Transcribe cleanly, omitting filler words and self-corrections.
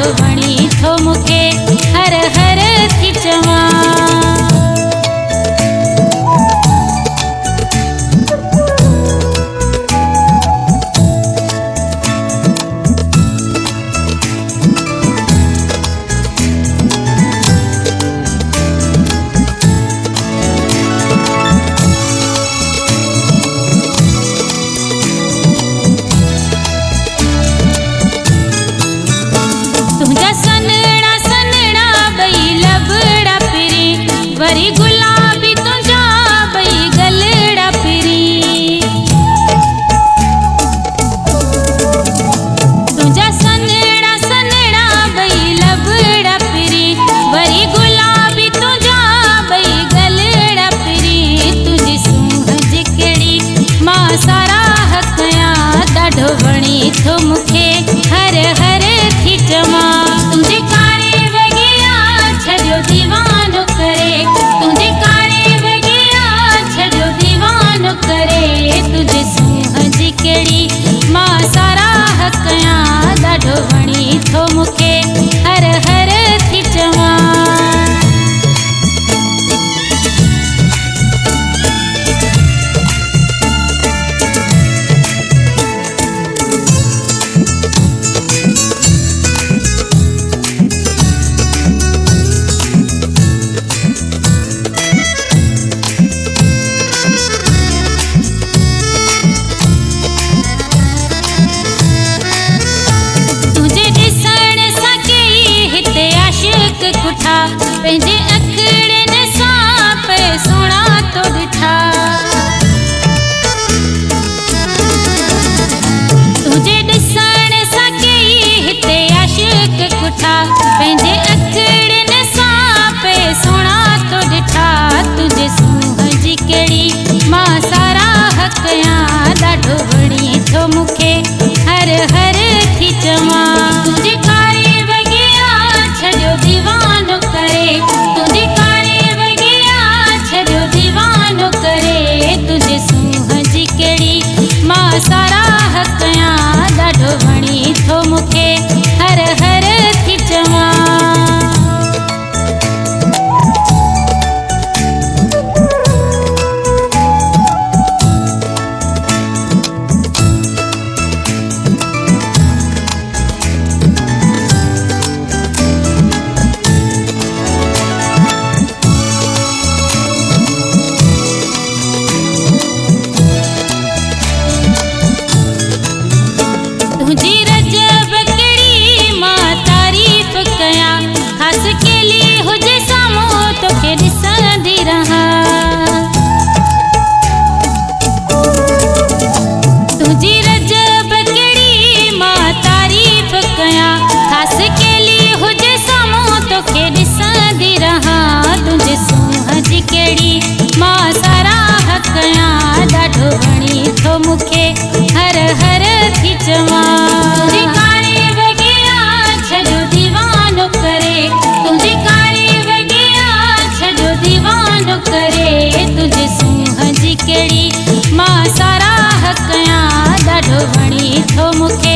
ॾाढो वणी थो मूंखे हर हर थी चवां। वरी गुलाबी तुझा बई गलड़ा पिरी, तुझा सनड़ा सनड़ा बई लबड़ा पिरी, वरी गुलाबी तुझा बई गलड़ा पिरी। तुझी सूंहं कहिड़ी मां साराह कयां, ॾाढो वणी थो मूंखे हर हर थी चवां। तुंहिंजे कारे वॻिया छॾियो दीवानो करे, तुझे कारे वॻिया छॾियो दीवानो करे। तुझे सूंहं जी कहिड़ी मां साराह कयां, ॾाढो वणी थो मूंखे हर हर थी चवां। पंहिंजे अखड़नि सां पे सोणा तो ॾिठा, तुंहिंजे ॾिसण सां कई हिते आशिक़ कुठा। पंहिंजे अखड़नि सां पे सोणा तो ॾिठा, तुंहिंजे सूंहं जी कहिड़ी मां साराह कयां, ॾाढो वणी थो मूंखे हर हर थी चवां। तुंहिंजे कारे वॻिया छॾियो दीवानो करे, तुझे कारे वॻिया छॾियो दीवानो करे। तुझे सूंहं जी कहिड़ी मां साराह कयां, ॾाढो वणी थो मूंखे हर हर थी चवां। तुझी रजब कहिड़ी मां तारीफ़ कयां, ख़ासि केली हुजे साम्हूं तोखे ॾिसंदी रहां। तुझी रजब कहिड़ी मां तारीफ़ कयां, ख़ासि केली हुजे साम्हूं तोखे ॾिसंदी रहां। तुंहिंजे सूंहं जी कहिड़ी मां साराह कयां, ॾाढो वणी थो मूंखे हर हर थी चवां। तुझे कारे वॻिया छॾियो दीवानो करे, तुझे कारे वॻिया छॾियो दीवानो करे। तुझे सूंहं जी कहिड़ी मां साराह कयां, ॾाढो वणी थो मूंखे